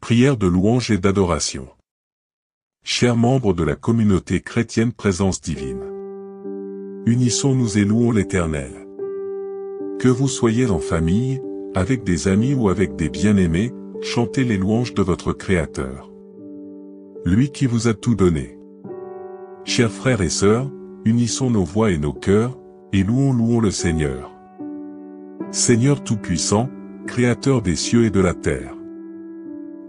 Prière de louange et d'adoration. Chers membres de la communauté chrétienne Présence Divine, unissons-nous et louons l'Éternel. Que vous soyez en famille, avec des amis ou avec des bien-aimés, chantez les louanges de votre Créateur. Lui qui vous a tout donné. Chers frères et sœurs, unissons nos voix et nos cœurs, et louons le Seigneur. Seigneur Tout-Puissant, Créateur des cieux et de la terre.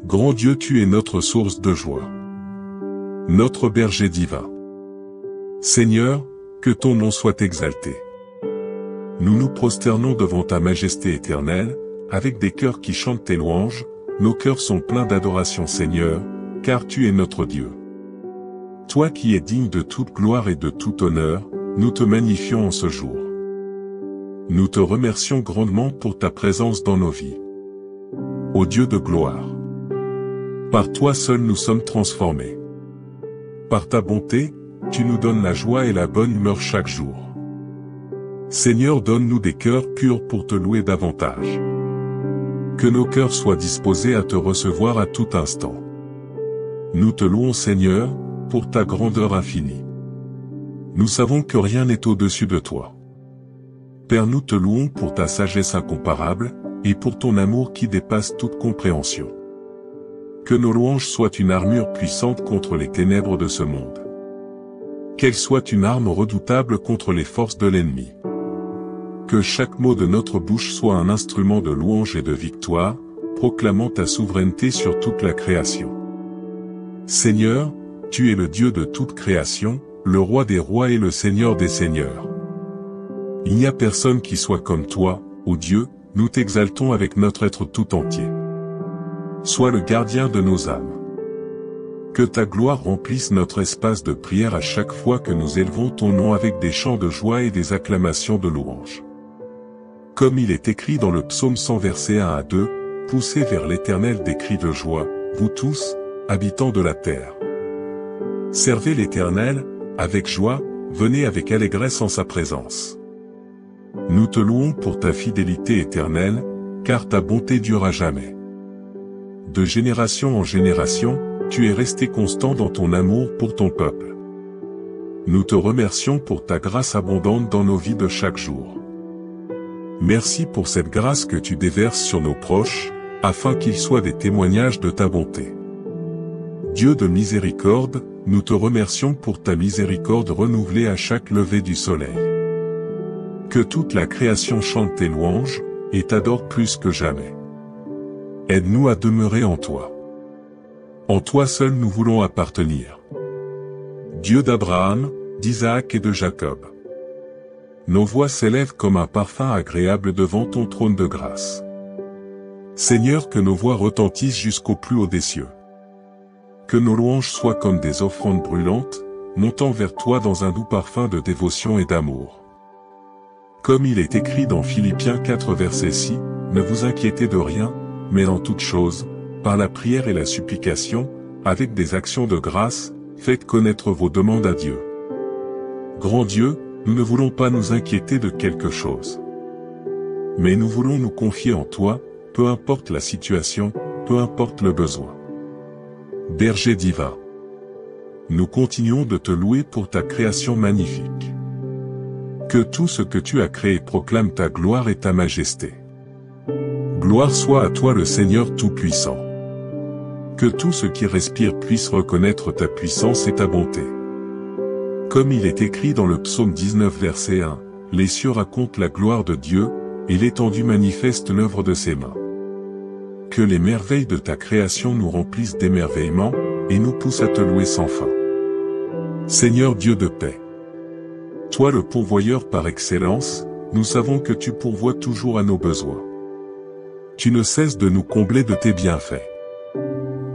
Grand Dieu, tu es notre source de joie. Notre berger divin. Seigneur, que ton nom soit exalté. Nous nous prosternons devant ta majesté éternelle, avec des cœurs qui chantent tes louanges, nos cœurs sont pleins d'adoration Seigneur, car tu es notre Dieu. Toi qui es digne de toute gloire et de tout honneur, nous te magnifions en ce jour. Nous te remercions grandement pour ta présence dans nos vies. Ô Dieu de gloire. Par toi seul nous sommes transformés. Par ta bonté, tu nous donnes la joie et la bonne humeur chaque jour. Seigneur, donne-nous des cœurs purs pour te louer davantage. Que nos cœurs soient disposés à te recevoir à tout instant. Nous te louons Seigneur, pour ta grandeur infinie. Nous savons que rien n'est au-dessus de toi. Père, nous te louons pour ta sagesse incomparable, et pour ton amour qui dépasse toute compréhension. Que nos louanges soient une armure puissante contre les ténèbres de ce monde. Qu'elles soient une arme redoutable contre les forces de l'ennemi. Que chaque mot de notre bouche soit un instrument de louange et de victoire, proclamant ta souveraineté sur toute la création. Seigneur, tu es le Dieu de toute création, le roi des rois et le Seigneur des seigneurs. Il n'y a personne qui soit comme toi, ô Dieu, nous t'exaltons avec notre être tout entier. Sois le gardien de nos âmes. Que ta gloire remplisse notre espace de prière à chaque fois que nous élevons ton nom avec des chants de joie et des acclamations de louange. Comme il est écrit dans le psaume 100 versets 1 à 2, poussez vers l'Éternel des cris de joie, vous tous, habitants de la terre. Servez l'Éternel, avec joie, venez avec allégresse en sa présence. Nous te louons pour ta fidélité éternelle, car ta bonté dure à jamais. De génération en génération, tu es resté constant dans ton amour pour ton peuple. Nous te remercions pour ta grâce abondante dans nos vies de chaque jour. Merci pour cette grâce que tu déverses sur nos proches, afin qu'ils soient des témoignages de ta bonté. Dieu de miséricorde, nous te remercions pour ta miséricorde renouvelée à chaque lever du soleil. Que toute la création chante tes louanges, et t'adore plus que jamais. Aide-nous à demeurer en toi. En toi seul nous voulons appartenir. Dieu d'Abraham, d'Isaac et de Jacob. Nos voix s'élèvent comme un parfum agréable devant ton trône de grâce. Seigneur, que nos voix retentissent jusqu'au plus haut des cieux. Que nos louanges soient comme des offrandes brûlantes, montant vers toi dans un doux parfum de dévotion et d'amour. Comme il est écrit dans Philippiens 4 verset 6, ne vous inquiétez de rien, mais en toute chose, par la prière et la supplication, avec des actions de grâce, faites connaître vos demandes à Dieu. Grand Dieu, nous ne voulons pas nous inquiéter de quelque chose. Mais nous voulons nous confier en toi, peu importe la situation, peu importe le besoin. Berger divin. Nous continuons de te louer pour ta création magnifique. Que tout ce que tu as créé proclame ta gloire et ta majesté. Gloire soit à toi le Seigneur Tout-Puissant. Que tout ce qui respire puisse reconnaître ta puissance et ta bonté. Comme il est écrit dans le psaume 19 verset 1, les cieux racontent la gloire de Dieu, et l'étendue manifeste l'œuvre de ses mains. Que les merveilles de ta création nous remplissent d'émerveillement, et nous poussent à te louer sans fin. Seigneur Dieu de paix. Toi le pourvoyeur par excellence, nous savons que tu pourvois toujours à nos besoins. Tu ne cesses de nous combler de tes bienfaits.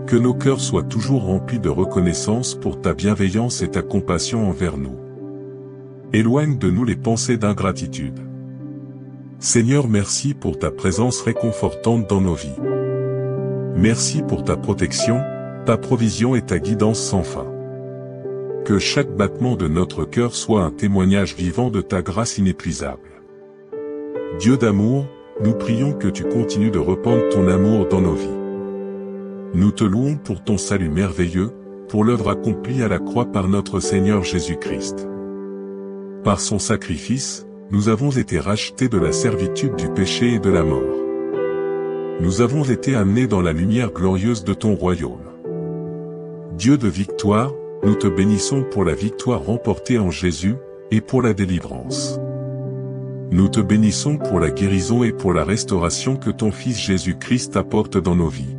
Que nos cœurs soient toujours remplis de reconnaissance pour ta bienveillance et ta compassion envers nous. Éloigne de nous les pensées d'ingratitude. Seigneur, merci pour ta présence réconfortante dans nos vies. Merci pour ta protection, ta provision et ta guidance sans fin. Que chaque battement de notre cœur soit un témoignage vivant de ta grâce inépuisable. Dieu d'amour, nous prions que tu continues de répandre ton amour dans nos vies. Nous te louons pour ton salut merveilleux, pour l'œuvre accomplie à la croix par notre Seigneur Jésus-Christ. Par son sacrifice, nous avons été rachetés de la servitude du péché et de la mort. Nous avons été amenés dans la lumière glorieuse de ton royaume. Dieu de victoire, nous te bénissons pour la victoire remportée en Jésus, et pour la délivrance. Nous te bénissons pour la guérison et pour la restauration que ton Fils Jésus-Christ apporte dans nos vies.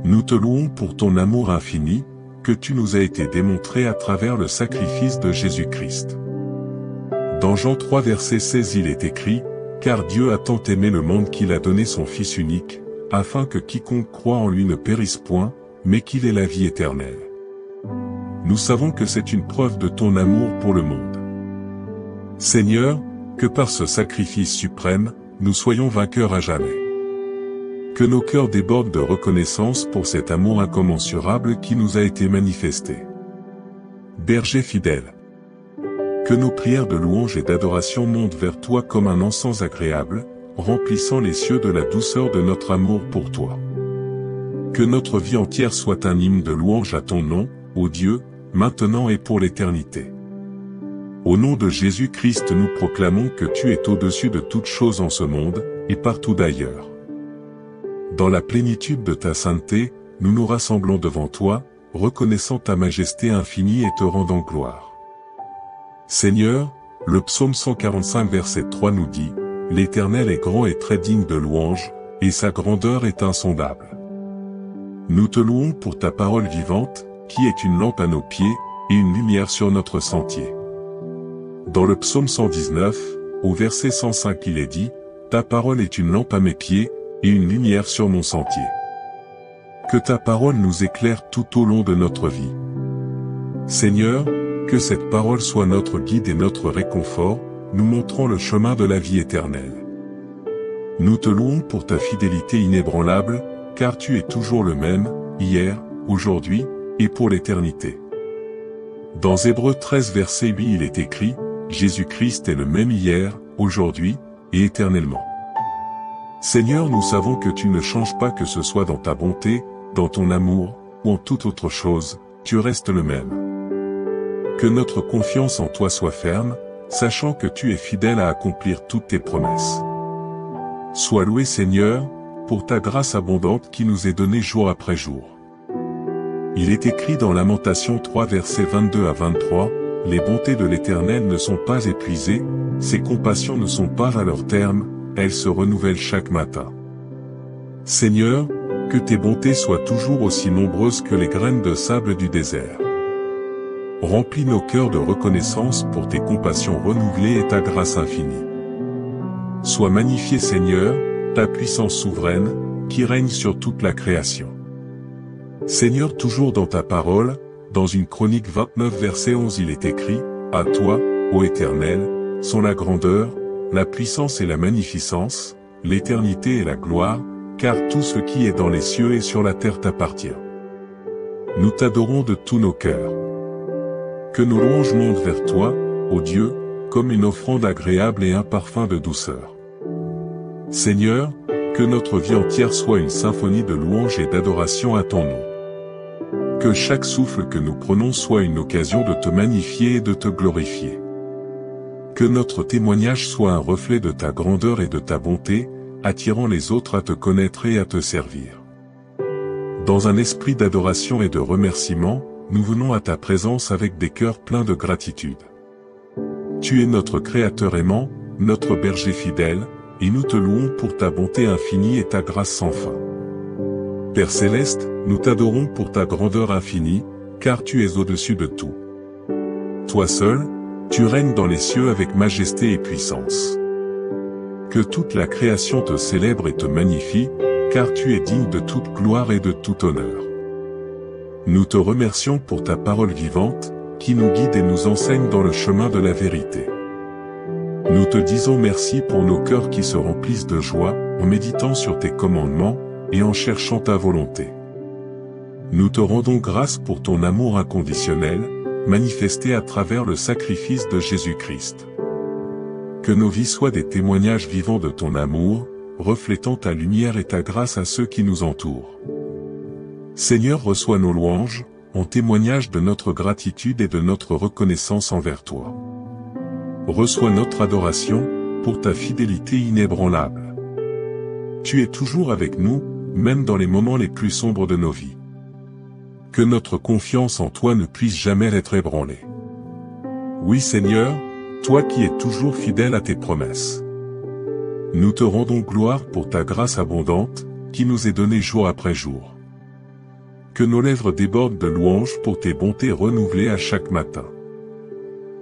Nous te louons pour ton amour infini, que tu nous as été démontré à travers le sacrifice de Jésus-Christ. Dans Jean 3 verset 16 il est écrit, « Car Dieu a tant aimé le monde qu'il a donné son Fils unique, afin que quiconque croit en lui ne périsse point, mais qu'il ait la vie éternelle. » Nous savons que c'est une preuve de ton amour pour le monde. Seigneur, que par ce sacrifice suprême, nous soyons vainqueurs à jamais. Que nos cœurs débordent de reconnaissance pour cet amour incommensurable qui nous a été manifesté. Berger fidèle. Que nos prières de louange et d'adoration montent vers toi comme un encens agréable, remplissant les cieux de la douceur de notre amour pour toi. Que notre vie entière soit un hymne de louange à ton nom, ô Dieu, maintenant et pour l'éternité. Au nom de Jésus-Christ nous proclamons que tu es au-dessus de toutes choses en ce monde, et partout d'ailleurs. Dans la plénitude de ta sainteté, nous nous rassemblons devant toi, reconnaissant ta majesté infinie et te rendant gloire. Seigneur, le psaume 145 verset 3 nous dit, « L'Éternel est grand et très digne de louange, et sa grandeur est insondable. » Nous te louons pour ta parole vivante, qui est une lampe à nos pieds, et une lumière sur notre sentier. Dans le psaume 119, au verset 105 il est dit, « Ta parole est une lampe à mes pieds, et une lumière sur mon sentier. » Que ta parole nous éclaire tout au long de notre vie. Seigneur, que cette parole soit notre guide et notre réconfort, nous montrant le chemin de la vie éternelle. Nous te louons pour ta fidélité inébranlable, car tu es toujours le même, hier, aujourd'hui, et pour l'éternité. Dans Hébreux 13 verset 8 il est écrit, « Jésus-Christ est le même hier, aujourd'hui, et éternellement. » Seigneur, nous savons que tu ne changes pas, que ce soit dans ta bonté, dans ton amour, ou en toute autre chose, tu restes le même. Que notre confiance en toi soit ferme, sachant que tu es fidèle à accomplir toutes tes promesses. Sois loué Seigneur, pour ta grâce abondante qui nous est donnée jour après jour. Il est écrit dans Lamentation 3 versets 22 à 23, « Les bontés de l'Éternel ne sont pas épuisées, ses compassions ne sont pas à leur terme, elles se renouvellent chaque matin. » Seigneur, que tes bontés soient toujours aussi nombreuses que les graines de sable du désert. Remplis nos cœurs de reconnaissance pour tes compassions renouvelées et ta grâce infinie. Sois magnifié Seigneur, ta puissance souveraine, qui règne sur toute la création. Seigneur, toujours dans ta parole, dans une chronique 29 verset 11 il est écrit, « À toi, ô Éternel, sont la grandeur, la puissance et la magnificence, l'éternité et la gloire, car tout ce qui est dans les cieux et sur la terre t'appartient. » Nous t'adorons de tous nos cœurs. Que nos louanges montent vers toi, ô Dieu, comme une offrande agréable et un parfum de douceur. Seigneur, que notre vie entière soit une symphonie de louanges et d'adoration à ton nom. Que chaque souffle que nous prenons soit une occasion de te magnifier et de te glorifier. Que notre témoignage soit un reflet de ta grandeur et de ta bonté, attirant les autres à te connaître et à te servir. Dans un esprit d'adoration et de remerciement, nous venons à ta présence avec des cœurs pleins de gratitude. Tu es notre Créateur aimant, notre berger fidèle, et nous te louons pour ta bonté infinie et ta grâce sans fin. Père céleste, nous t'adorons pour ta grandeur infinie, car tu es au-dessus de tout. Toi seul, tu règnes dans les cieux avec majesté et puissance. Que toute la création te célèbre et te magnifie, car tu es digne de toute gloire et de tout honneur. Nous te remercions pour ta parole vivante, qui nous guide et nous enseigne dans le chemin de la vérité. Nous te disons merci pour nos cœurs qui se remplissent de joie, en méditant sur tes commandements, et en cherchant ta volonté. Nous te rendons grâce pour ton amour inconditionnel, manifesté à travers le sacrifice de Jésus-Christ. Que nos vies soient des témoignages vivants de ton amour, reflétant ta lumière et ta grâce à ceux qui nous entourent. Seigneur, reçois nos louanges, en témoignage de notre gratitude et de notre reconnaissance envers toi. Reçois notre adoration, pour ta fidélité inébranlable. Tu es toujours avec nous, même dans les moments les plus sombres de nos vies. Que notre confiance en toi ne puisse jamais être ébranlée. Oui Seigneur, toi qui es toujours fidèle à tes promesses. Nous te rendons gloire pour ta grâce abondante, qui nous est donnée jour après jour. Que nos lèvres débordent de louanges pour tes bontés renouvelées à chaque matin.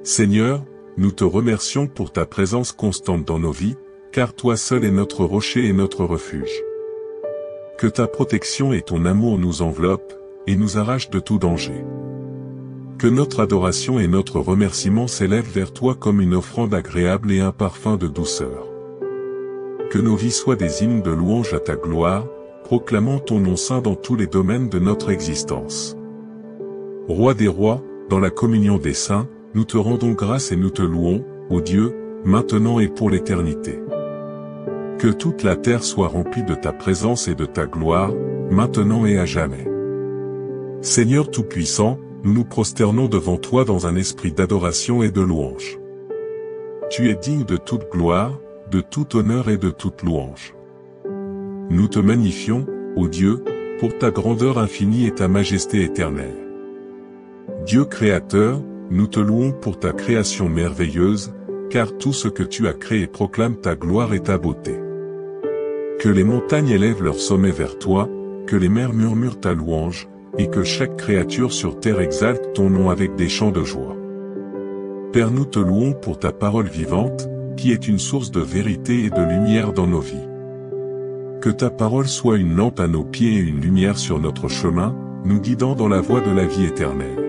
Seigneur, nous te remercions pour ta présence constante dans nos vies, car toi seul es notre rocher et notre refuge. Que ta protection et ton amour nous enveloppent, et nous arrachent de tout danger. Que notre adoration et notre remerciement s'élèvent vers toi comme une offrande agréable et un parfum de douceur. Que nos vies soient des hymnes de louange à ta gloire, proclamant ton nom saint dans tous les domaines de notre existence. Roi des rois, dans la communion des saints, nous te rendons grâce et nous te louons, ô Dieu, maintenant et pour l'éternité. Que toute la terre soit remplie de ta présence et de ta gloire, maintenant et à jamais. Seigneur Tout-Puissant, nous nous prosternons devant toi dans un esprit d'adoration et de louange. Tu es digne de toute gloire, de tout honneur et de toute louange. Nous te magnifions, ô Dieu, pour ta grandeur infinie et ta majesté éternelle. Dieu créateur, nous te louons pour ta création merveilleuse, car tout ce que tu as créé proclame ta gloire et ta beauté. Que les montagnes élèvent leur sommet vers toi, que les mers murmurent ta louange, et que chaque créature sur terre exalte ton nom avec des chants de joie. Père, nous te louons pour ta parole vivante, qui est une source de vérité et de lumière dans nos vies. Que ta parole soit une lampe à nos pieds et une lumière sur notre chemin, nous guidant dans la voie de la vie éternelle.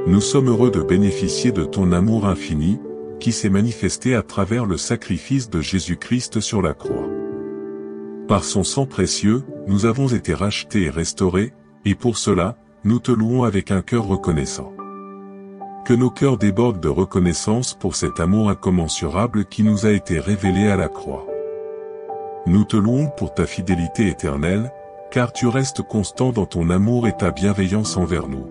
Nous sommes heureux de bénéficier de ton amour infini, qui s'est manifesté à travers le sacrifice de Jésus-Christ sur la croix. Par son sang précieux, nous avons été rachetés et restaurés, et pour cela, nous te louons avec un cœur reconnaissant. Que nos cœurs débordent de reconnaissance pour cet amour incommensurable qui nous a été révélé à la croix. Nous te louons pour ta fidélité éternelle, car tu restes constant dans ton amour et ta bienveillance envers nous.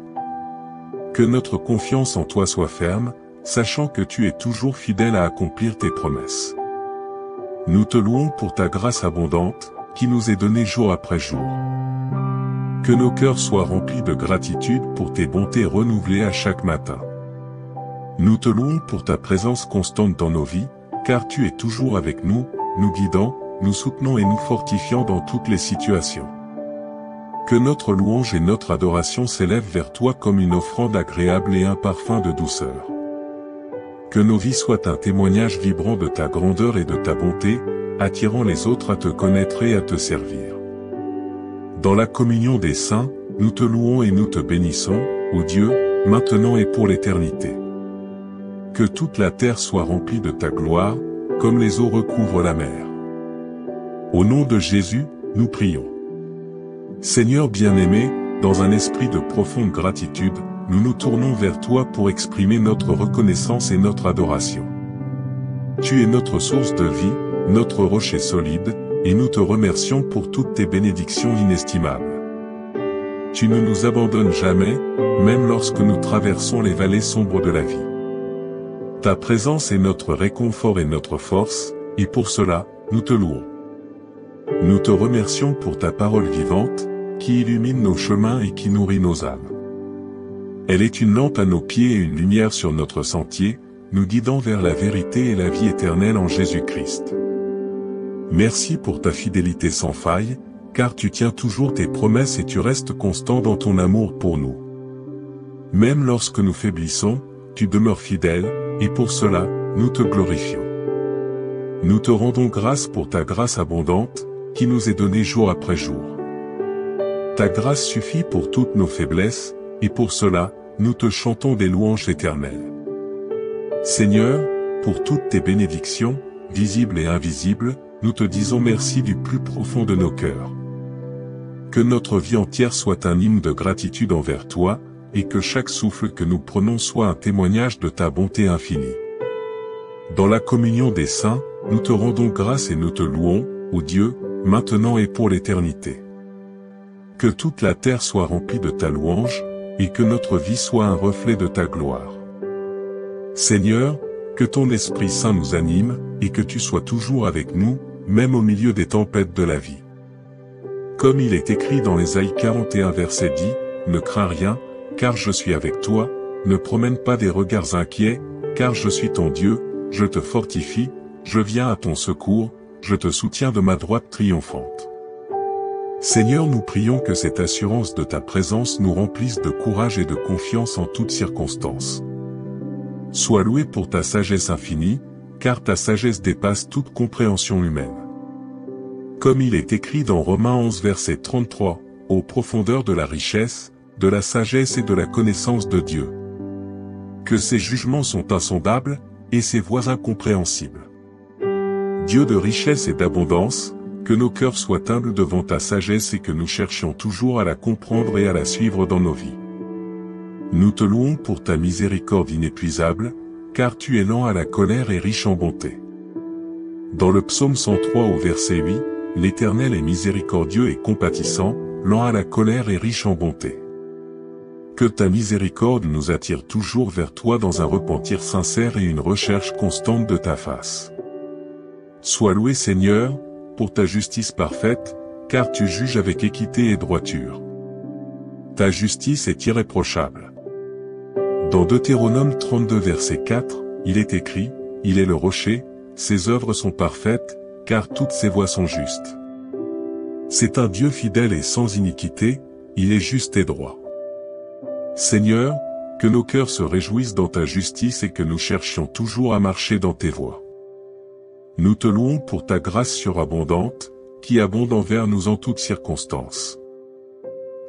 Que notre confiance en toi soit ferme, sachant que tu es toujours fidèle à accomplir tes promesses. Nous te louons pour ta grâce abondante, qui nous est donnée jour après jour. Que nos cœurs soient remplis de gratitude pour tes bontés renouvelées à chaque matin. Nous te louons pour ta présence constante dans nos vies, car tu es toujours avec nous, nous guidant, nous soutenant et nous fortifiant dans toutes les situations. Que notre louange et notre adoration s'élèvent vers toi comme une offrande agréable et un parfum de douceur. Que nos vies soient un témoignage vibrant de ta grandeur et de ta bonté, attirant les autres à te connaître et à te servir. Dans la communion des saints, nous te louons et nous te bénissons, ô Dieu, maintenant et pour l'éternité. Que toute la terre soit remplie de ta gloire, comme les eaux recouvrent la mer. Au nom de Jésus, nous prions. Seigneur bien-aimé, dans un esprit de profonde gratitude, nous nous tournons vers toi pour exprimer notre reconnaissance et notre adoration. Tu es notre source de vie, notre rocher solide, et nous te remercions pour toutes tes bénédictions inestimables. Tu ne nous abandonnes jamais, même lorsque nous traversons les vallées sombres de la vie. Ta présence est notre réconfort et notre force, et pour cela, nous te louons. Nous te remercions pour ta parole vivante, qui illumine nos chemins et qui nourrit nos âmes. Elle est une lampe à nos pieds et une lumière sur notre sentier, nous guidant vers la vérité et la vie éternelle en Jésus-Christ. Merci pour ta fidélité sans faille, car tu tiens toujours tes promesses et tu restes constant dans ton amour pour nous. Même lorsque nous faiblissons, tu demeures fidèle, et pour cela, nous te glorifions. Nous te rendons grâce pour ta grâce abondante, qui nous est donnée jour après jour. Ta grâce suffit pour toutes nos faiblesses, et pour cela, nous te chantons des louanges éternelles. Seigneur, pour toutes tes bénédictions, visibles et invisibles, nous te disons merci du plus profond de nos cœurs. Que notre vie entière soit un hymne de gratitude envers toi, et que chaque souffle que nous prenons soit un témoignage de ta bonté infinie. Dans la communion des saints, nous te rendons grâce et nous te louons, ô Dieu, maintenant et pour l'éternité. Que toute la terre soit remplie de ta louange, et que notre vie soit un reflet de ta gloire. Seigneur, que ton Esprit Saint nous anime, et que tu sois toujours avec nous, même au milieu des tempêtes de la vie. Comme il est écrit dans Ésaïe 41 verset 10, « Ne crains rien, car je suis avec toi, ne promène pas des regards inquiets, car je suis ton Dieu, je te fortifie, je viens à ton secours, je te soutiens de ma droite triomphante. » Seigneur, nous prions que cette assurance de ta présence nous remplisse de courage et de confiance en toutes circonstances. Sois loué pour ta sagesse infinie, car ta sagesse dépasse toute compréhension humaine. Comme il est écrit dans Romains 11 verset 33, « Aux profondeurs de la richesse, de la sagesse et de la connaissance de Dieu. Que ses jugements sont insondables, et ses voies incompréhensibles. Dieu de richesse et d'abondance, que nos cœurs soient humbles devant ta sagesse et que nous cherchions toujours à la comprendre et à la suivre dans nos vies. Nous te louons pour ta miséricorde inépuisable, car tu es lent à la colère et riche en bonté. Dans le psaume 103 au verset 8, l'Éternel est miséricordieux et compatissant, lent à la colère et riche en bonté. Que ta miséricorde nous attire toujours vers toi dans un repentir sincère et une recherche constante de ta face. Sois loué Seigneur, pour ta justice parfaite, car tu juges avec équité et droiture. Ta justice est irréprochable. Dans Deutéronome 32 verset 4, il est écrit, « Il est le rocher, ses œuvres sont parfaites, car toutes ses voies sont justes. » C'est un Dieu fidèle et sans iniquité, il est juste et droit. Seigneur, que nos cœurs se réjouissent dans ta justice et que nous cherchions toujours à marcher dans tes voies. Nous te louons pour ta grâce surabondante, qui abonde envers nous en toutes circonstances.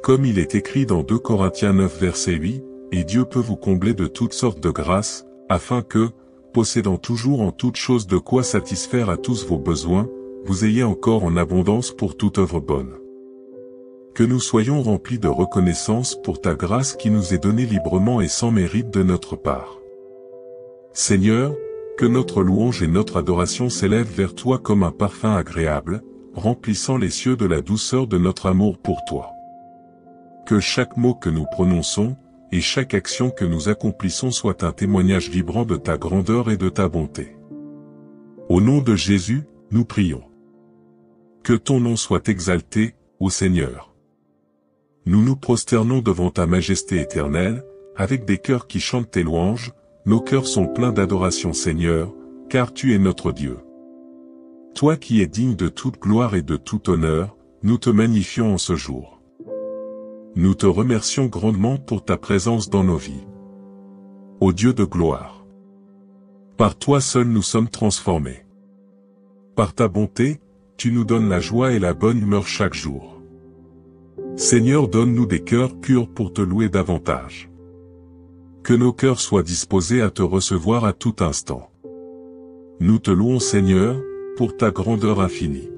Comme il est écrit dans 2 Corinthiens 9 verset 8, « Et Dieu peut vous combler de toutes sortes de grâces, afin que, possédant toujours en toutes choses de quoi satisfaire à tous vos besoins, vous ayez encore en abondance pour toute œuvre bonne. » Que nous soyons remplis de reconnaissance pour ta grâce qui nous est donnée librement et sans mérite de notre part. Seigneur, que notre louange et notre adoration s'élèvent vers toi comme un parfum agréable, remplissant les cieux de la douceur de notre amour pour toi. Que chaque mot que nous prononçons, et chaque action que nous accomplissons soit un témoignage vibrant de ta grandeur et de ta bonté. Au nom de Jésus, nous prions. Que ton nom soit exalté, ô Seigneur. Nous nous prosternons devant ta majesté éternelle, avec des cœurs qui chantent tes louanges. Nos cœurs sont pleins d'adoration Seigneur, car tu es notre Dieu. Toi qui es digne de toute gloire et de tout honneur, nous te magnifions en ce jour. Nous te remercions grandement pour ta présence dans nos vies. Ô Dieu de gloire. Par toi seul nous sommes transformés. Par ta bonté, tu nous donnes la joie et la bonne humeur chaque jour. Seigneur, donne-nous des cœurs purs pour te louer davantage. Que nos cœurs soient disposés à te recevoir à tout instant. Nous te louons Seigneur, pour ta grandeur infinie.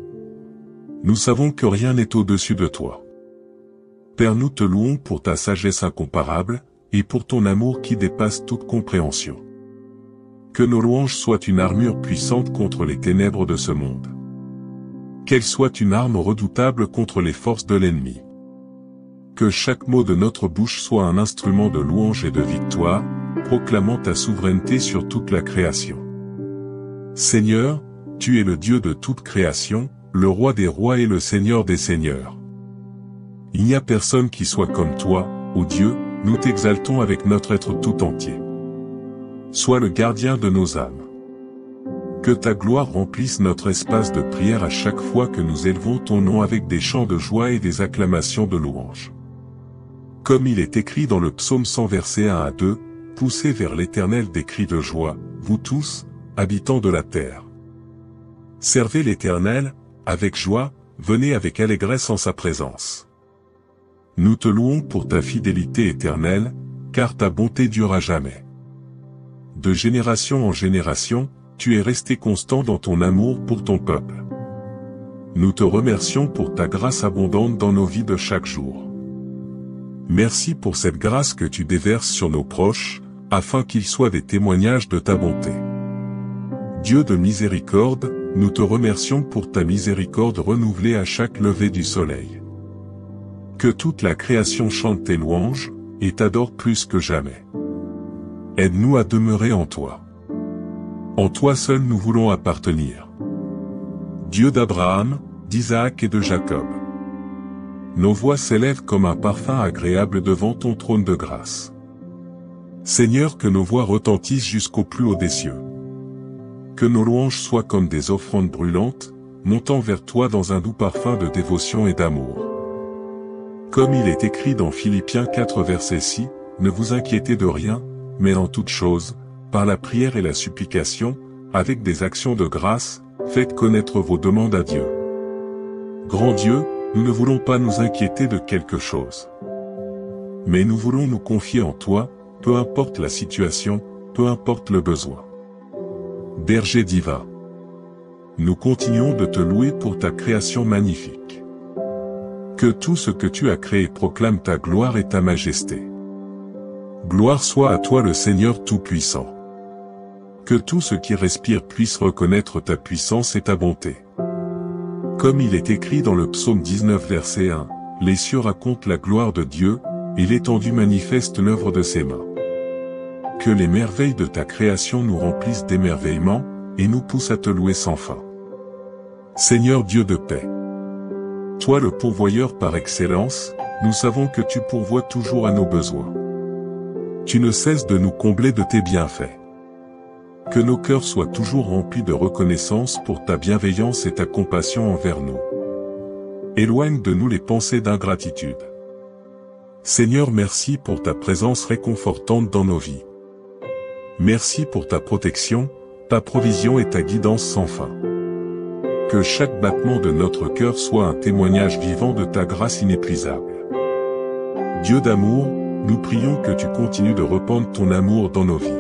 Nous savons que rien n'est au-dessus de toi. Père, nous te louons pour ta sagesse incomparable, et pour ton amour qui dépasse toute compréhension. Que nos louanges soient une armure puissante contre les ténèbres de ce monde. Qu'elles soient une arme redoutable contre les forces de l'ennemi. Que chaque mot de notre bouche soit un instrument de louange et de victoire, proclamant ta souveraineté sur toute la création. Seigneur, tu es le Dieu de toute création, le roi des rois et le Seigneur des seigneurs. Il n'y a personne qui soit comme toi, ô Dieu, nous t'exaltons avec notre être tout entier. Sois le gardien de nos âmes. Que ta gloire remplisse notre espace de prière à chaque fois que nous élevons ton nom avec des chants de joie et des acclamations de louange. Comme il est écrit dans le psaume 100 versets 1 à 2, « Poussez vers l'Éternel des cris de joie, vous tous, habitants de la terre. Servez l'Éternel, avec joie, venez avec allégresse en sa présence. Nous te louons pour ta fidélité éternelle, car ta bonté dure à jamais. De génération en génération, tu es resté constant dans ton amour pour ton peuple. Nous te remercions pour ta grâce abondante dans nos vies de chaque jour. Merci pour cette grâce que tu déverses sur nos proches, afin qu'ils soient des témoignages de ta bonté. Dieu de miséricorde, nous te remercions pour ta miséricorde renouvelée à chaque lever du soleil. Que toute la création chante tes louanges, et t'adore plus que jamais. Aide-nous à demeurer en toi. En toi seul nous voulons appartenir. Dieu d'Abraham, d'Isaac et de Jacob. Nos voix s'élèvent comme un parfum agréable devant ton trône de grâce. Seigneur, que nos voix retentissent jusqu'au plus haut des cieux. Que nos louanges soient comme des offrandes brûlantes, montant vers toi dans un doux parfum de dévotion et d'amour. Comme il est écrit dans Philippiens 4 verset 6, ne vous inquiétez de rien, mais en toute chose, par la prière et la supplication, avec des actions de grâce, faites connaître vos demandes à Dieu. Grand Dieu, nous ne voulons pas nous inquiéter de quelque chose. Mais nous voulons nous confier en toi, peu importe la situation, peu importe le besoin. Berger divin. Nous continuons de te louer pour ta création magnifique. Que tout ce que tu as créé proclame ta gloire et ta majesté. Gloire soit à toi le Seigneur Tout-Puissant. Que tout ce qui respire puisse reconnaître ta puissance et ta bonté. Comme il est écrit dans le psaume 19 verset 1, les cieux racontent la gloire de Dieu, et l'étendue manifeste l'œuvre de ses mains. Que les merveilles de ta création nous remplissent d'émerveillement, et nous poussent à te louer sans fin. Seigneur Dieu de paix. Toi le pourvoyeur par excellence, nous savons que tu pourvois toujours à nos besoins. Tu ne cesses de nous combler de tes bienfaits. Que nos cœurs soient toujours remplis de reconnaissance pour ta bienveillance et ta compassion envers nous. Éloigne de nous les pensées d'ingratitude. Seigneur, merci pour ta présence réconfortante dans nos vies. Merci pour ta protection, ta provision et ta guidance sans fin. Que chaque battement de notre cœur soit un témoignage vivant de ta grâce inépuisable. Dieu d'amour, nous prions que tu continues de répandre ton amour dans nos vies.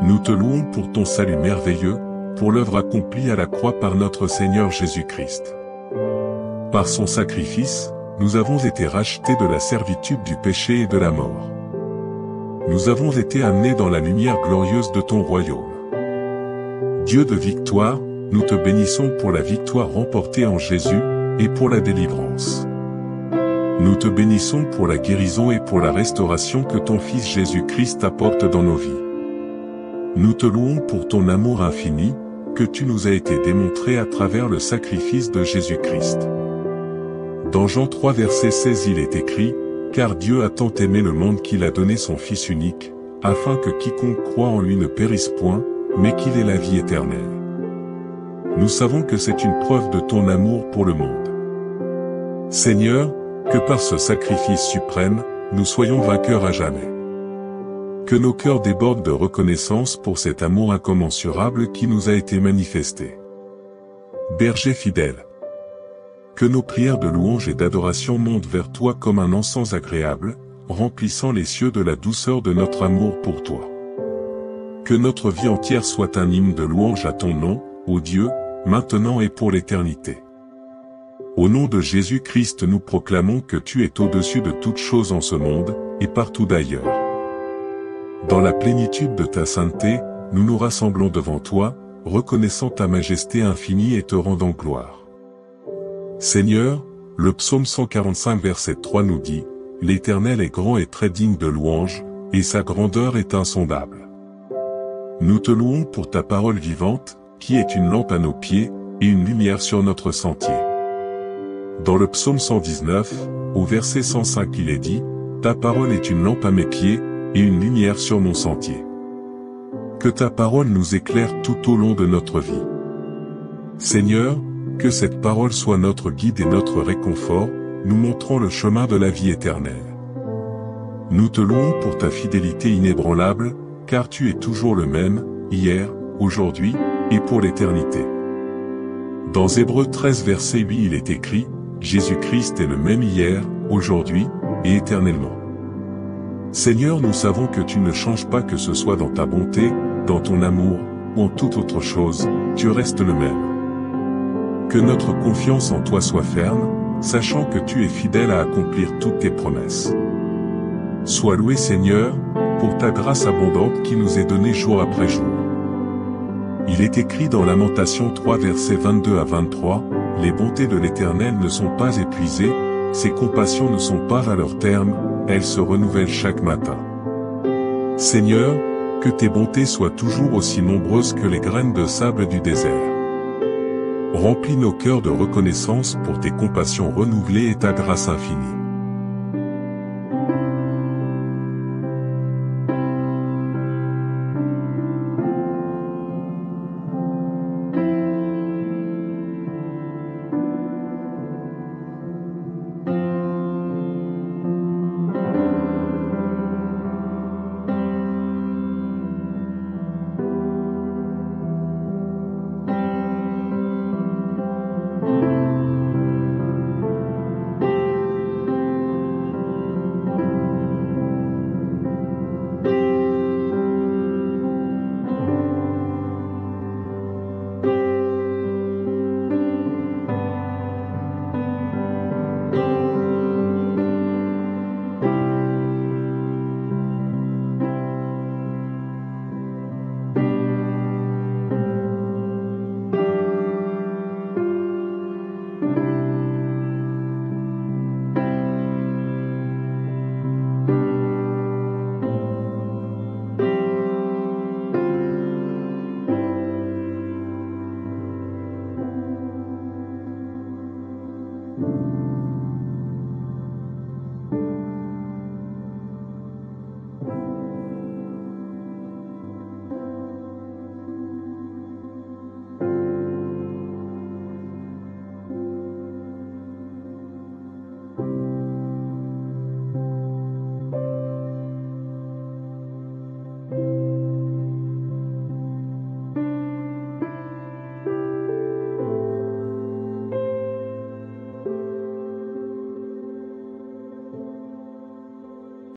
Nous te louons pour ton salut merveilleux, pour l'œuvre accomplie à la croix par notre Seigneur Jésus-Christ. Par son sacrifice, nous avons été rachetés de la servitude du péché et de la mort. Nous avons été amenés dans la lumière glorieuse de ton royaume. Dieu de victoire, nous te bénissons pour la victoire remportée en Jésus, et pour la délivrance. Nous te bénissons pour la guérison et pour la restauration que ton Fils Jésus-Christ apporte dans nos vies. Nous te louons pour ton amour infini, que tu nous as été démontré à travers le sacrifice de Jésus-Christ. Dans Jean 3 verset 16 il est écrit, « Car Dieu a tant aimé le monde qu'il a donné son Fils unique, afin que quiconque croit en lui ne périsse point, mais qu'il ait la vie éternelle. » Nous savons que c'est une preuve de ton amour pour le monde. Seigneur, que par ce sacrifice suprême, nous soyons vainqueurs à jamais. Que nos cœurs débordent de reconnaissance pour cet amour incommensurable qui nous a été manifesté. Berger fidèle. Que nos prières de louange et d'adoration montent vers toi comme un encens agréable, remplissant les cieux de la douceur de notre amour pour toi. Que notre vie entière soit un hymne de louange à ton nom, ô Dieu, maintenant et pour l'éternité. Au nom de Jésus-Christ nous proclamons que tu es au-dessus de toutes choses en ce monde, et partout d'ailleurs. Dans la plénitude de ta sainteté, nous nous rassemblons devant toi, reconnaissant ta majesté infinie et te rendant gloire. Seigneur, le psaume 145 verset 3 nous dit, « L'Éternel est grand et très digne de louange, et sa grandeur est insondable. » Nous te louons pour ta parole vivante, qui est une lampe à nos pieds, et une lumière sur notre sentier. Dans le psaume 119, au verset 105 il est dit, « Ta parole est une lampe à mes pieds, et une lumière sur mon sentier. » Que ta parole nous éclaire tout au long de notre vie. Seigneur, que cette parole soit notre guide et notre réconfort, nous montrant le chemin de la vie éternelle. Nous te louons pour ta fidélité inébranlable, car tu es toujours le même, hier, aujourd'hui, et pour l'éternité. Dans Hébreux 13 verset 8 il est écrit, « Jésus-Christ est le même hier, aujourd'hui, et éternellement. » Seigneur, nous savons que tu ne changes pas, que ce soit dans ta bonté, dans ton amour, ou en toute autre chose, tu restes le même. Que notre confiance en toi soit ferme, sachant que tu es fidèle à accomplir toutes tes promesses. Sois loué Seigneur, pour ta grâce abondante qui nous est donnée jour après jour. Il est écrit dans Lamentation 3 versets 22 à 23, « Les bontés de l'Éternel ne sont pas épuisées, Ses compassions ne sont pas à leur terme, elles se renouvellent chaque matin. Seigneur, que tes bontés soient toujours aussi nombreuses que les graines de sable du désert. Remplis nos cœurs de reconnaissance pour tes compassions renouvelées et ta grâce infinie.